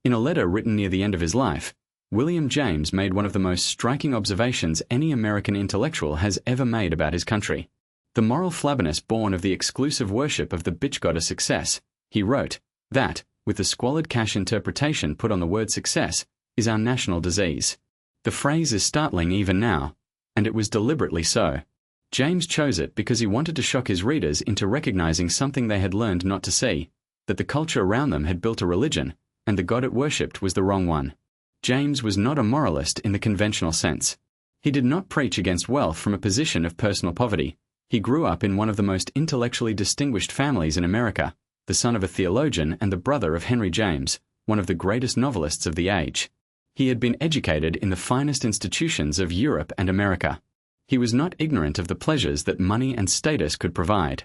In a letter written near the end of his life, William James made one of the most striking observations any American intellectual has ever made about his country. The moral flabbiness born of the exclusive worship of the bitch goddess success, he wrote, that, with the squalid cash interpretation put on the word success, is our national disease. The phrase is startling even now, and it was deliberately so. James chose it because he wanted to shock his readers into recognizing something they had learned not to see, that the culture around them had built a religion, and the god it worshipped was the wrong one. James was not a moralist in the conventional sense. He did not preach against wealth from a position of personal poverty. He grew up in one of the most intellectually distinguished families in America, the son of a theologian and the brother of Henry James, one of the greatest novelists of the age. He had been educated in the finest institutions of Europe and America. He was not ignorant of the pleasures that money and status could provide.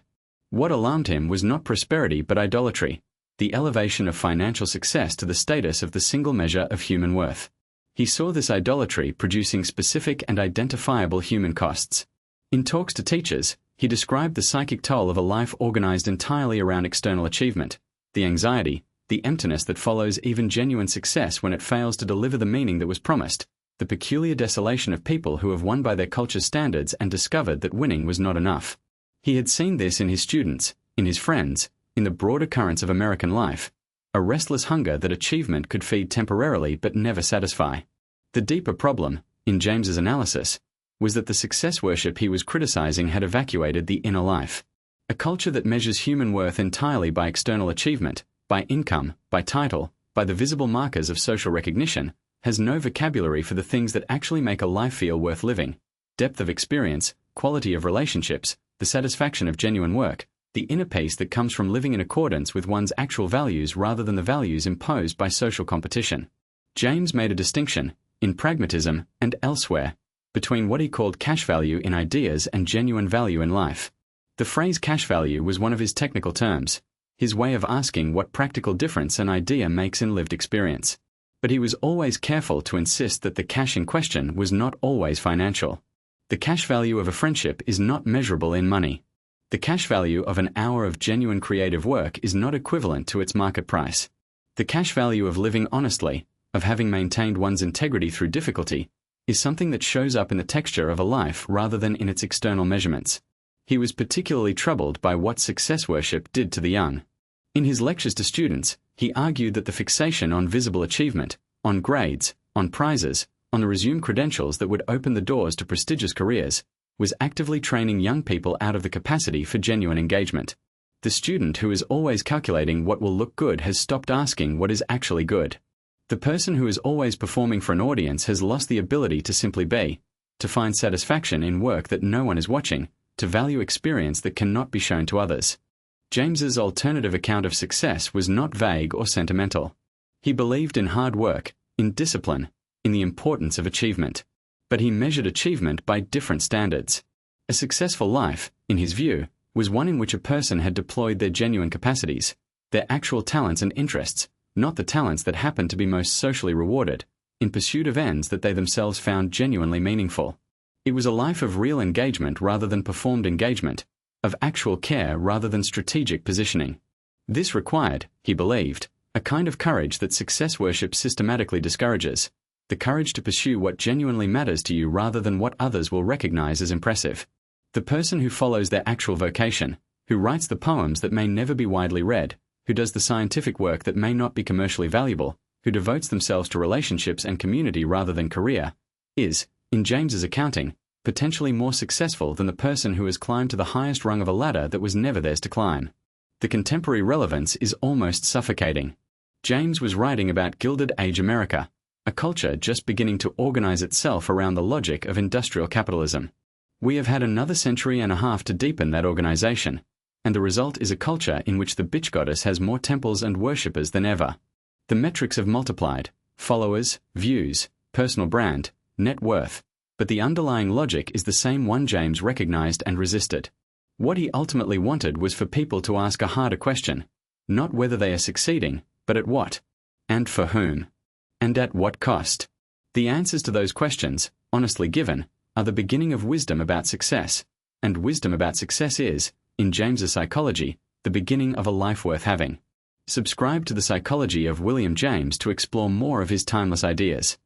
What alarmed him was not prosperity but idolatry, the elevation of financial success to the status of the single measure of human worth. He saw this idolatry producing specific and identifiable human costs. In talks to teachers, he described the psychic toll of a life organized entirely around external achievement, the anxiety, the emptiness that follows even genuine success when it fails to deliver the meaning that was promised, the peculiar desolation of people who have won by their culture's standards and discovered that winning was not enough. He had seen this in his students, in his friends, in the broader currents of American life, a restless hunger that achievement could feed temporarily but never satisfy. The deeper problem, in James's analysis, was that the success worship he was criticizing had evacuated the inner life. A culture that measures human worth entirely by external achievement, by income, by title, by the visible markers of social recognition, has no vocabulary for the things that actually make a life feel worth living: depth of experience, quality of relationships, the satisfaction of genuine work, the inner peace that comes from living in accordance with one's actual values rather than the values imposed by social competition. James made a distinction, in Pragmatism and elsewhere, between what he called cash value in ideas and genuine value in life. The phrase cash value was one of his technical terms, his way of asking what practical difference an idea makes in lived experience. But he was always careful to insist that the cash in question was not always financial. The cash value of a friendship is not measurable in money. The cash value of an hour of genuine creative work is not equivalent to its market price. The cash value of living honestly, of having maintained one's integrity through difficulty, is something that shows up in the texture of a life rather than in its external measurements. He was particularly troubled by what success worship did to the young. In his lectures to students, he argued that the fixation on visible achievement, on grades, on prizes, on the resumed credentials that would open the doors to prestigious careers, was actively training young people out of the capacity for genuine engagement. The student who is always calculating what will look good has stopped asking what is actually good. The person who is always performing for an audience has lost the ability to simply be, to find satisfaction in work that no one is watching, to value experience that cannot be shown to others. James's alternative account of success was not vague or sentimental. He believed in hard work, in discipline, in the importance of achievement. But he measured achievement by different standards. A successful life, in his view, was one in which a person had deployed their genuine capacities, their actual talents and interests, not the talents that happened to be most socially rewarded, in pursuit of ends that they themselves found genuinely meaningful. It was a life of real engagement rather than performed engagement, of actual care rather than strategic positioning. This required, he believed, a kind of courage that success worship systematically discourages, the courage to pursue what genuinely matters to you rather than what others will recognize as impressive. The person who follows their actual vocation, who writes the poems that may never be widely read, who does the scientific work that may not be commercially valuable, who devotes themselves to relationships and community rather than career, is, in James's accounting, potentially more successful than the person who has climbed to the highest rung of a ladder that was never theirs to climb. The contemporary relevance is almost suffocating. James was writing about Gilded Age America, a culture just beginning to organize itself around the logic of industrial capitalism. We have had another century and a half to deepen that organization, and the result is a culture in which the bitch goddess has more temples and worshippers than ever. The metrics have multiplied: followers, views, personal brand, net worth. But the underlying logic is the same one James recognized and resisted. What he ultimately wanted was for people to ask a harder question, not whether they are succeeding, but at what, and for whom, and at what cost. The answers to those questions, honestly given, are the beginning of wisdom about success, and wisdom about success is, in James's psychology, the beginning of a life worth having. Subscribe to The Psychology of William James to explore more of his timeless ideas.